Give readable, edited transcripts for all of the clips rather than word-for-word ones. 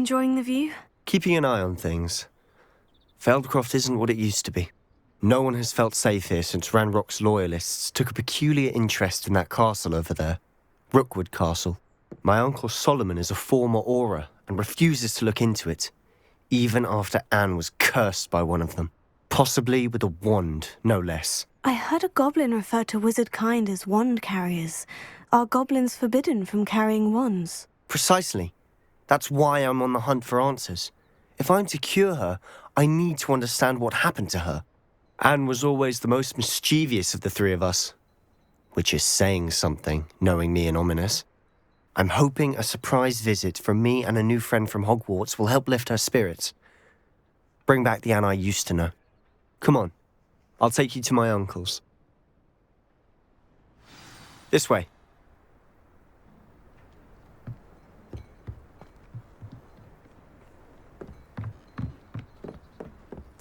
enjoying the view? Keeping an eye on things. Feldcroft isn't what it used to be. No one has felt safe here since Ranrock's loyalists took a peculiar interest in that castle over there. Rookwood Castle. My uncle Solomon is a former Auror and refuses to look into it, even after Anne was cursed by one of them. Possibly with a wand, no less. I heard a goblin refer to wizard kind as wand carriers. Are goblins forbidden from carrying wands? Precisely. That's why I'm on the hunt for answers. If I'm to cure her, I need to understand what happened to her. Anne was always the most mischievous of the three of us. Which is saying something, knowing me and Ominous. I'm hoping a surprise visit from me and a new friend from Hogwarts will help lift her spirits. Bring back the Anne I used to know. Come on, I'll take you to my uncle's. This way.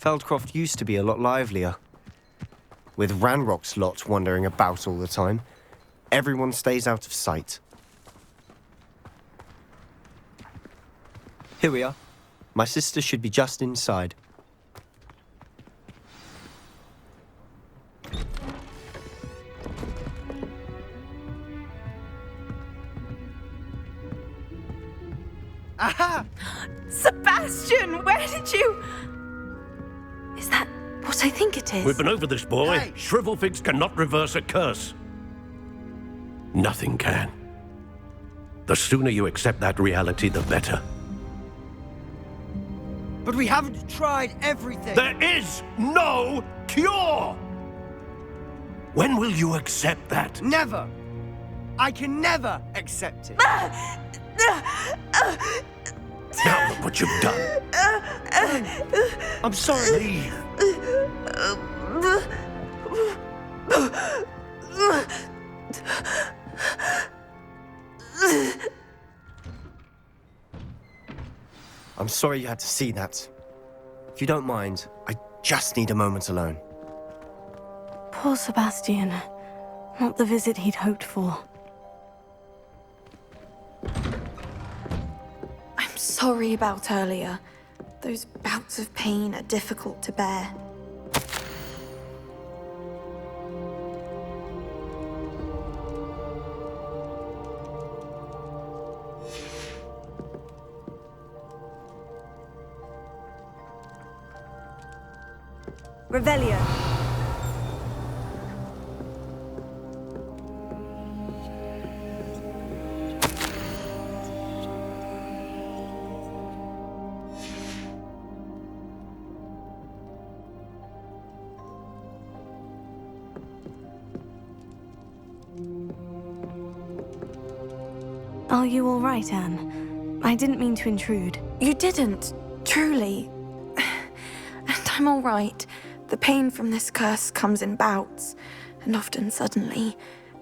Feldcroft used to be a lot livelier. With Ranrock's lot wandering about all the time, everyone stays out of sight. Here we are. My sister should be just inside. Aha! Sebastian, where did you... Is that what I think it is? We've been over this, boy. Hey! Shrivelfigs cannot reverse a curse. Nothing can. The sooner you accept that reality, the better. But we haven't tried everything. There is no cure! When will you accept that? Never. I can never accept it. Now look what you've done. I'm sorry. Leave. I'm sorry you had to see that. If you don't mind, I just need a moment alone. Poor Sebastian. Not the visit he'd hoped for. I'm sorry about earlier. Those bouts of pain are difficult to bear. Revelio. Are you all right, Anne? I didn't mean to intrude. You didn't, truly. And I'm all right. The pain from this curse comes in bouts, and often suddenly.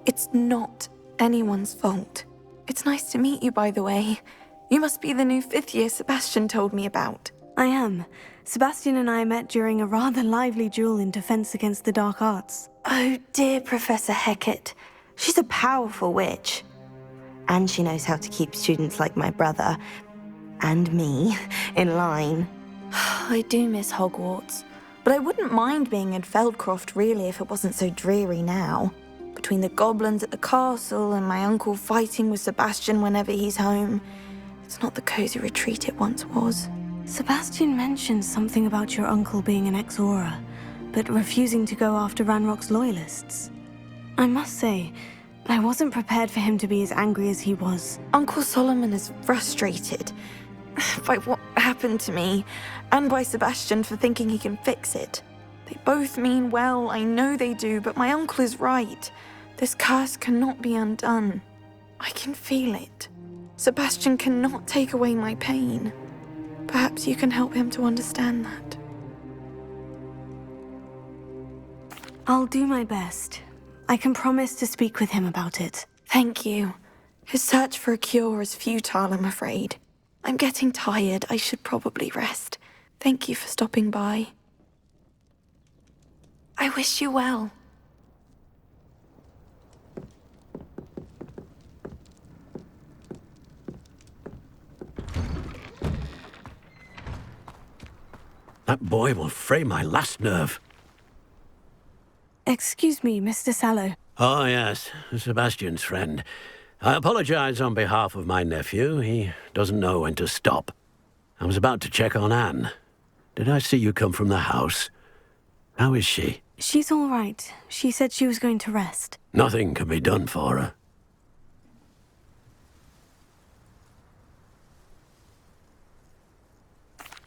It's not anyone's fault. It's nice to meet you, by the way. You must be the new fifth year Sebastian told me about. I am. Sebastian and I met during a rather lively duel in defense against the dark arts. Oh, dear Professor Hecat. She's a powerful witch. And she knows how to keep students like my brother, and me, in line. I do miss Hogwarts, but I wouldn't mind being in Feldcroft really if it wasn't so dreary now. Between the goblins at the castle and my uncle fighting with Sebastian whenever he's home, it's not the cozy retreat it once was. Sebastian mentioned something about your uncle being an ex-Auror, but refusing to go after Ranrock's loyalists. I must say, I wasn't prepared for him to be as angry as he was. Uncle Solomon is frustrated by what happened to me, and by Sebastian for thinking he can fix it. They both mean well, I know they do, but my uncle is right. This curse cannot be undone. I can feel it. Sebastian cannot take away my pain. Perhaps you can help him to understand that. I'll do my best. I can promise to speak with him about it. Thank you. His search for a cure is futile, I'm afraid. I'm getting tired. I should probably rest. Thank you for stopping by. I wish you well. That boy will fray my last nerve. Excuse me, Mr. Sallow. Oh, yes, Sebastian's friend. I apologize on behalf of my nephew. He doesn't know when to stop. I was about to check on Anne. Did I see you come from the house? How is she? She's all right. She said she was going to rest. Nothing can be done for her.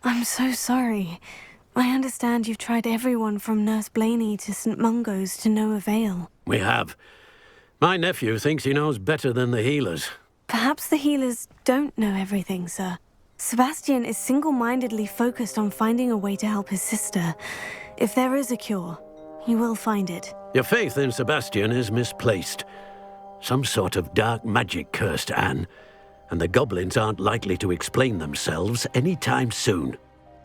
I'm so sorry. I understand you've tried everyone from Nurse Blaney to St. Mungo's to no avail. We have. My nephew thinks he knows better than the healers. Perhaps the healers don't know everything, sir. Sebastian is single-mindedly focused on finding a way to help his sister. If there is a cure, he will find it. Your faith in Sebastian is misplaced. Some sort of dark magic cursed Anne, and the goblins aren't likely to explain themselves anytime soon.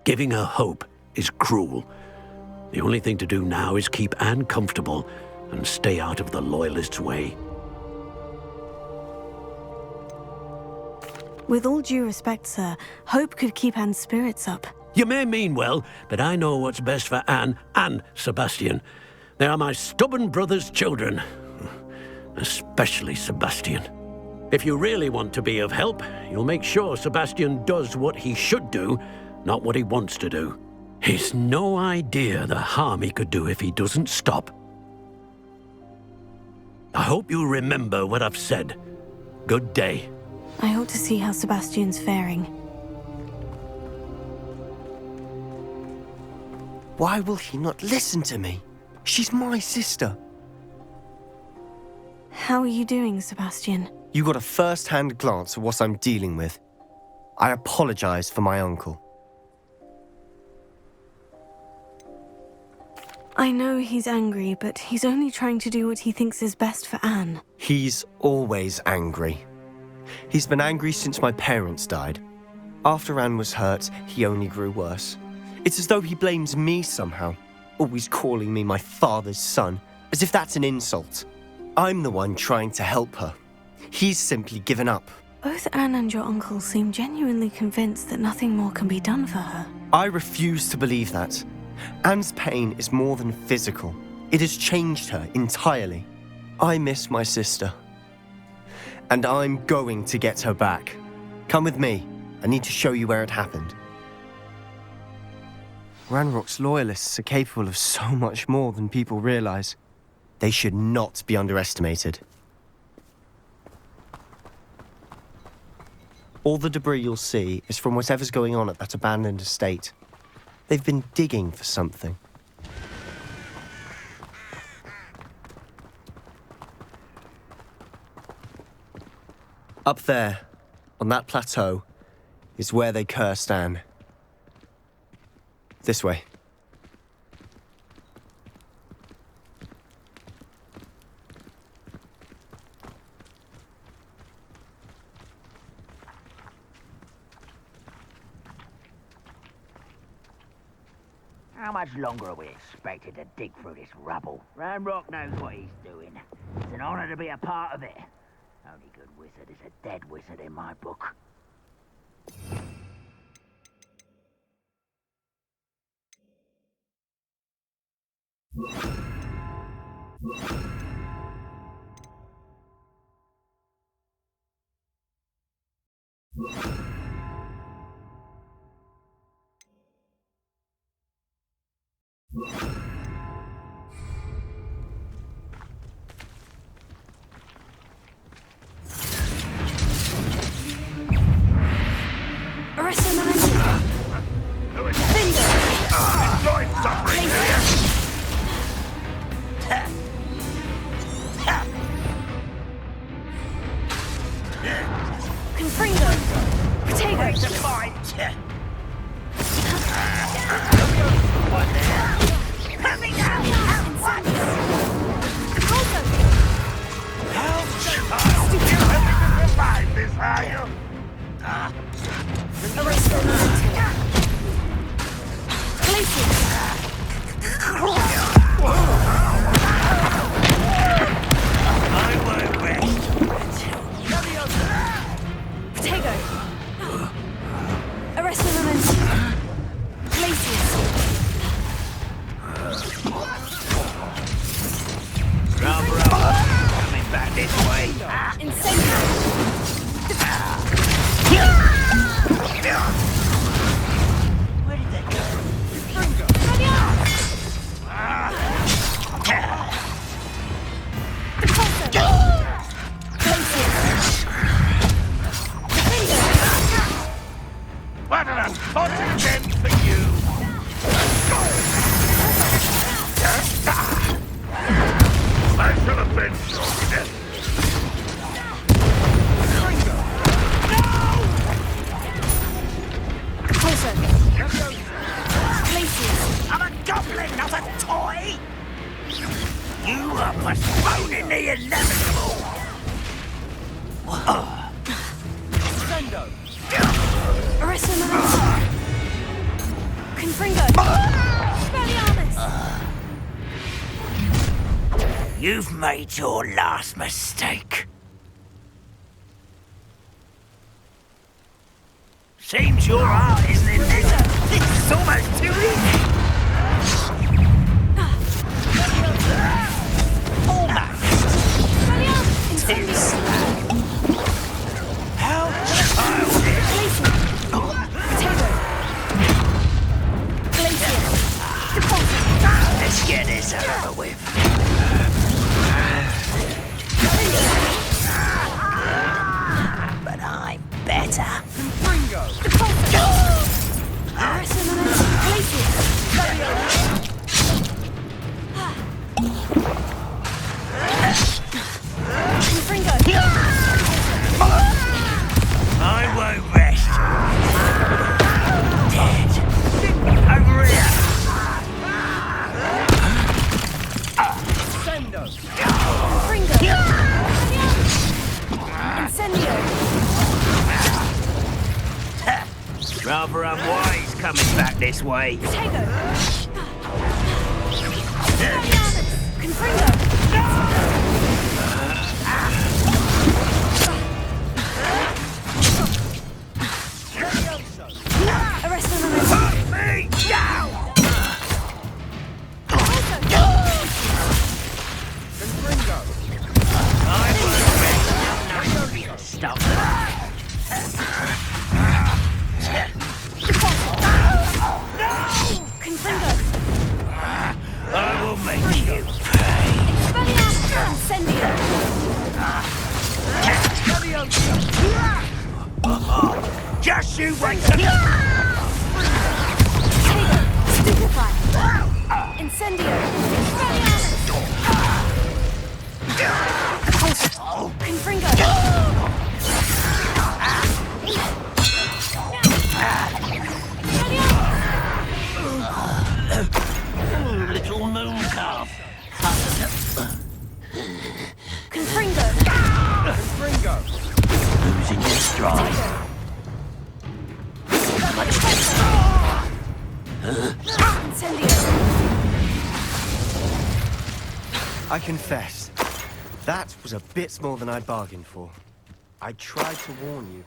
Giving her hope is cruel. The only thing to do now is keep Anne comfortable and stay out of the Loyalists' way. With all due respect, sir, hope could keep Anne's spirits up. You may mean well, but I know what's best for Anne and Sebastian. They are my stubborn brother's children. Especially Sebastian. If you really want to be of help, you'll make sure Sebastian does what he should do, not what he wants to do. He's no idea the harm he could do if he doesn't stop. I hope you remember what I've said. Good day. I ought to see how Sebastian's faring. Why will he not listen to me? She's my sister. How are you doing, Sebastian? You got a first-hand glance at what I'm dealing with. I apologize for my uncle. I know he's angry, but he's only trying to do what he thinks is best for Anne. He's always angry. He's been angry since my parents died. After Anne was hurt, he only grew worse. It's as though he blames me somehow, always calling me my father's son, as if that's an insult. I'm the one trying to help her. He's simply given up. Both Anne and your uncle seem genuinely convinced that nothing more can be done for her. I refuse to believe that. Anne's pain is more than physical. It has changed her entirely. I miss my sister. And I'm going to get her back. Come with me. I need to show you where it happened. Ranrock's loyalists are capable of so much more than people realize. They should not be underestimated. All the debris you'll see is from whatever's going on at that abandoned estate. They've been digging for something. Up there, on that plateau, is where they cursed Anne. This way. How much longer are we expected to dig through this rubble? Ranrock knows what he's doing. It's an honor to be a part of it. Only good wizard is a dead wizard in my book. Enjoy suffering here! Confringo! Potatoes! Survive this, are you? Potato! Arrest the momentum! Glacius! Spotted them for you! Special offense on Closer. Places. I'm a goblin, not a toy! You are postponing the inevitable! Arresto Manus. Confringo. Expelliarmus. You've made your last mistake. Seems your heart isn't in this. It's almost too easy. Almost. Too slow. How childish. Let's get this over with. But I'm better. I won't rest. Dead. Over here. Rather unwise coming back this way. Put me down! I won't rest. Stop that. I will make you pay. Just you wait a Incendio! Confringo! little moon calf. Confringo! Losing your stride. I confess, that was a bit more than I bargained for. I tried to warn you.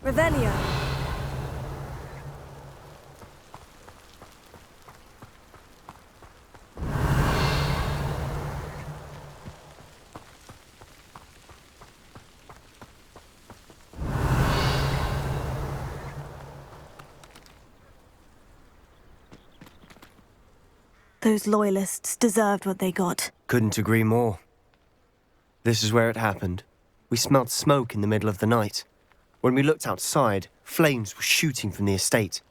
Revelio. Those loyalists deserved what they got. Couldn't agree more. This is where it happened. We smelled smoke in the middle of the night. When we looked outside, flames were shooting from the estate.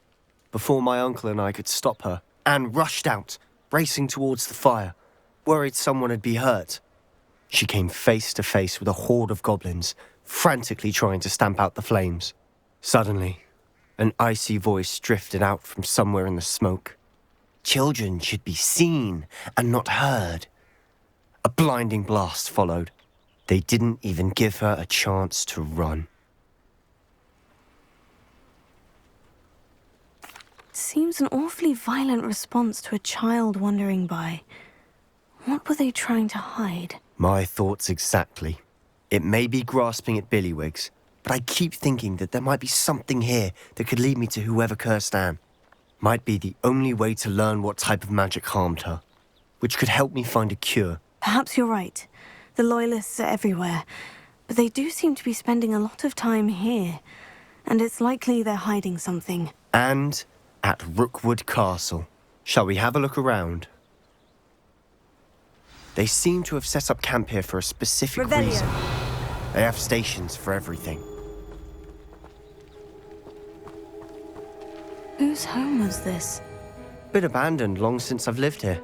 Before my uncle and I could stop her, Anne rushed out, racing towards the fire, worried someone had been hurt. She came face to face with a horde of goblins, frantically trying to stamp out the flames. Suddenly, an icy voice drifted out from somewhere in the smoke. Children should be seen and not heard. A blinding blast followed. They didn't even give her a chance to run. Seems an awfully violent response to a child wandering by. What were they trying to hide? My thoughts exactly. It may be grasping at billywhigs, but I keep thinking that there might be something here that could lead me to whoever cursed Anne. Might be the only way to learn what type of magic harmed her, which could help me find a cure. Perhaps you're right. The Loyalists are everywhere, but they do seem to be spending a lot of time here, and it's likely they're hiding something. And at Rookwood Castle. Shall we have a look around? They seem to have set up camp here for a specific reason. They have stations for everything. Whose home was this? Been abandoned long since I've lived here.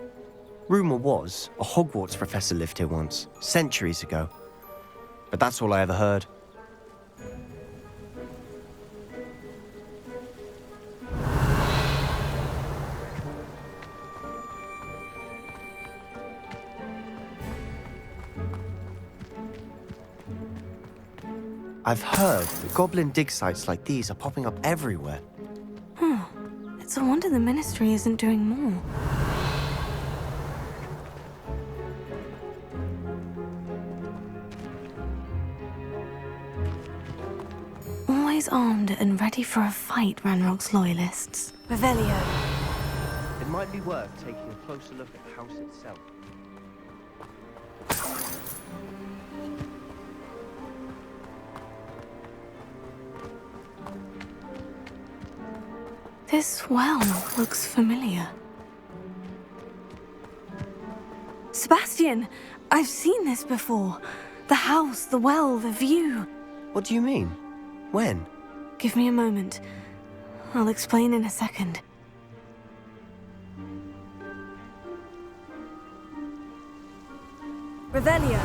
Rumour was a Hogwarts professor lived here once, centuries ago. But that's all I ever heard. I've heard that goblin dig sites like these are popping up everywhere. It's a wonder the Ministry isn't doing more. Always armed and ready for a fight, Ranrock's Loyalists. Revelio. It might be worth taking a closer look at the house itself. This well looks familiar. Sebastian! I've seen this before. The house, the well, the view. What do you mean? When? Give me a moment. I'll explain in a second. Revelio.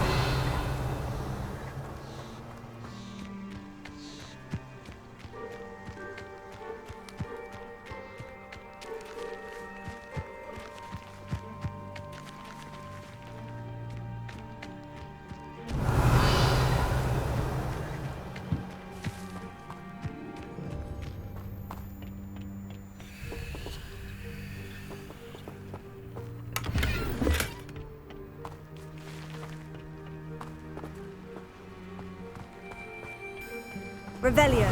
Revelio.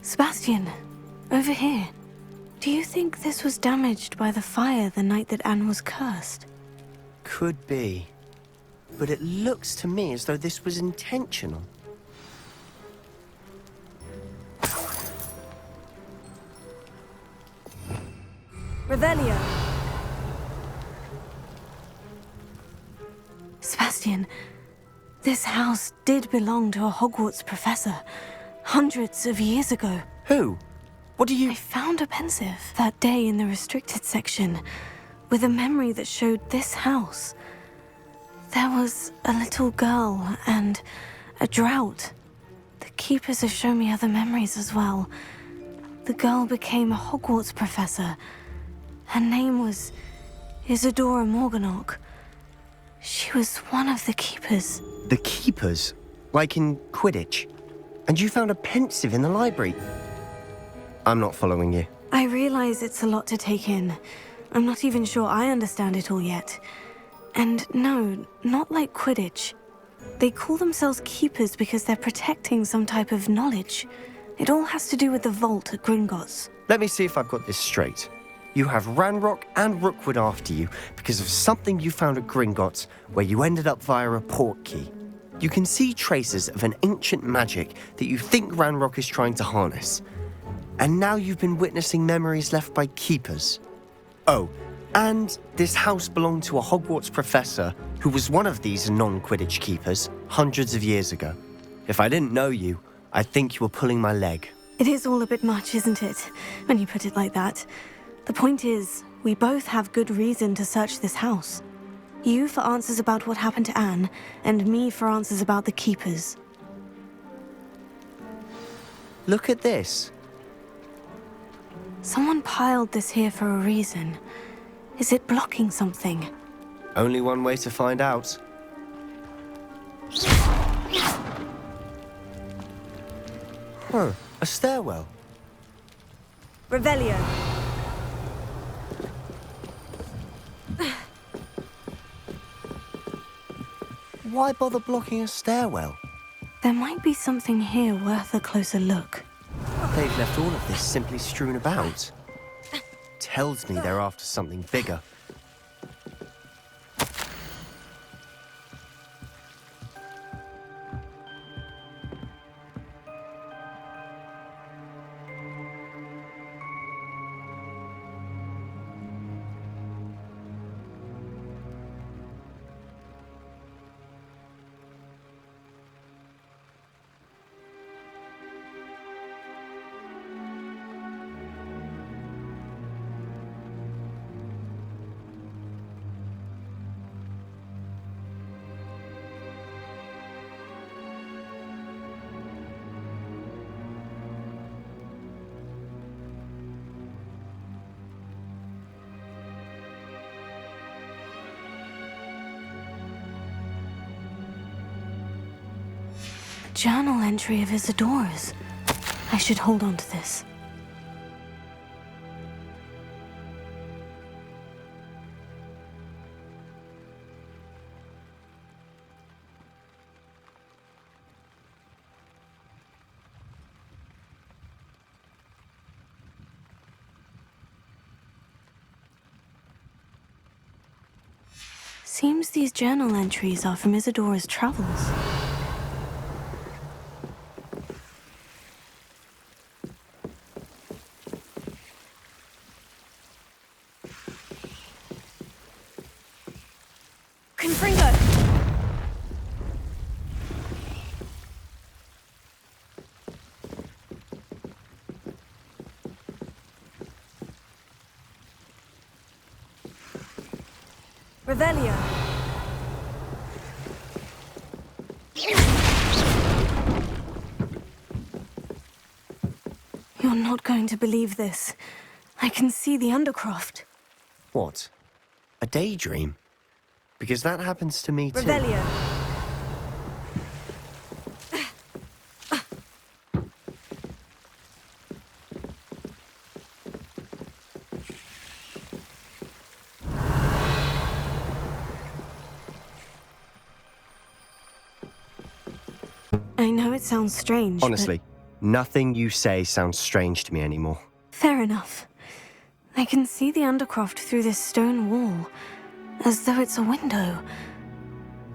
Sebastian, over here. Do you think this was damaged by the fire the night that Anne was cursed? Could be. But it looks to me as though this was intentional. Revelio. Sebastian, this house did belong to a Hogwarts professor, hundreds of years ago. Who? What do you... I found a pensive that day in the restricted section, with a memory that showed this house. There was a little girl and a drought. The keepers have shown me other memories as well. The girl became a Hogwarts professor. Her name was Isidora Morganach. She was one of the keepers. The keepers? Like in Quidditch? And you found a pensive in the library? I'm not following you. I realize it's a lot to take in. I'm not even sure I understand it all yet. And no, not like Quidditch. They call themselves keepers because they're protecting some type of knowledge. It all has to do with the vault at Gringotts. Let me see if I've got this straight. You have Ranrock and Rookwood after you because of something you found at Gringotts where you ended up via a port key. You can see traces of an ancient magic that you think Ranrock is trying to harness. And now you've been witnessing memories left by keepers. Oh, and this house belonged to a Hogwarts professor who was one of these non-Quidditch keepers hundreds of years ago. If I didn't know you, I'd think you were pulling my leg. It is all a bit much, isn't it, when you put it like that? The point is, we both have good reason to search this house. You for answers about what happened to Anne, and me for answers about the keepers. Look at this. Someone piled this here for a reason. Is it blocking something? Only one way to find out. Huh, a stairwell. Revelio. Why bother blocking a stairwell? There might be something here worth a closer look. They've left all of this simply strewn about. Tells me they're after something bigger. Journal entry of Isidora's. I should hold on to this. Seems these journal entries are from Isidora's travels. Confringo! Revelio! You're not going to believe this. I can see the Undercroft. What? A daydream? Because that happens to me too. Revelio! I know it sounds strange, Honestly, nothing you say sounds strange to me anymore. Fair enough. I can see the Undercroft through this stone wall, as though it's a window.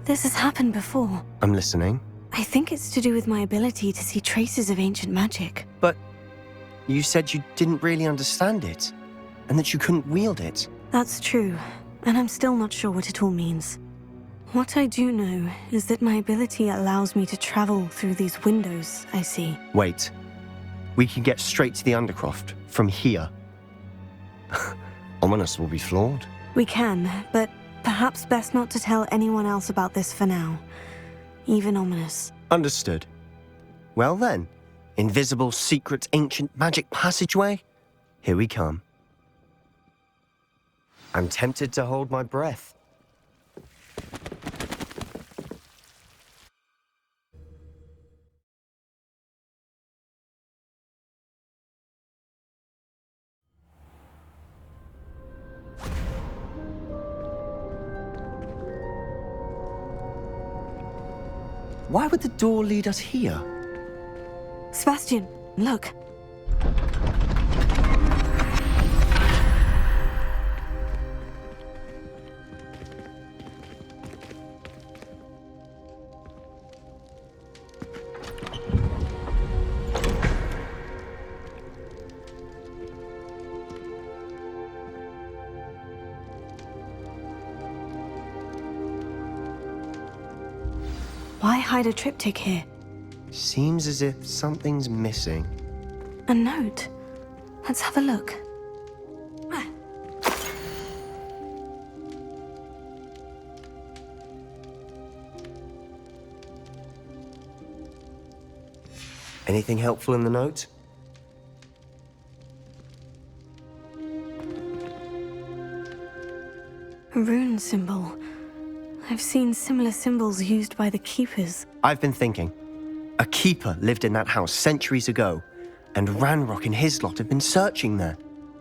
This has happened before. I'm listening. I think it's to do with my ability to see traces of ancient magic. But you said you didn't really understand it, and that you couldn't wield it. That's true, and I'm still not sure what it all means. What I do know is that my ability allows me to travel through these windows I see. Wait. We can get straight to the Undercroft from here. Ominous will be flawed. We can, but perhaps best not to tell anyone else about this for now. Even Ominous. Understood. Well then, invisible, secret, ancient magic passageway? Here we come. I'm tempted to hold my breath. Why would the door lead us here? Sebastian, look. Why hide a triptych here? Seems as if something's missing. A note. Let's have a look. Anything helpful in the note? A rune symbol. I've seen similar symbols used by the Keepers. I've been thinking. A keeper lived in that house centuries ago, and Ranrock and his lot have been searching there.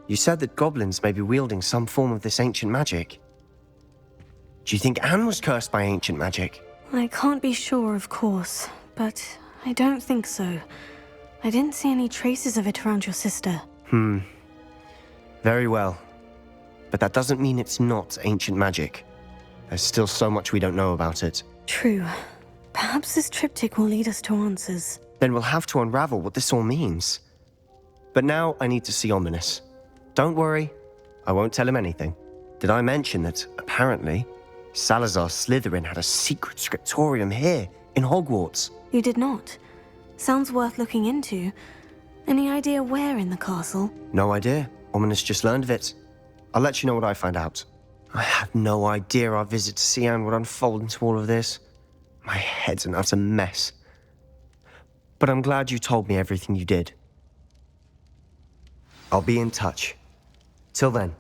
You said that goblins may be wielding some form of this ancient magic. Do you think Anne was cursed by ancient magic? I can't be sure, of course, but I don't think so. I didn't see any traces of it around your sister. Very well. But that doesn't mean it's not ancient magic. There's still so much we don't know about it. True. Perhaps this triptych will lead us to answers. Then we'll have to unravel what this all means. But now I need to see Ominous. Don't worry, I won't tell him anything. Did I mention that, apparently, Salazar Slytherin had a secret scriptorium here, in Hogwarts? You did not. Sounds worth looking into. Any idea where in the castle? No idea. Ominous just learned of it. I'll let you know what I find out. I had no idea our visit to see Anne would unfold into all of this. My head's an utter mess. But I'm glad you told me everything you did. I'll be in touch. Till then.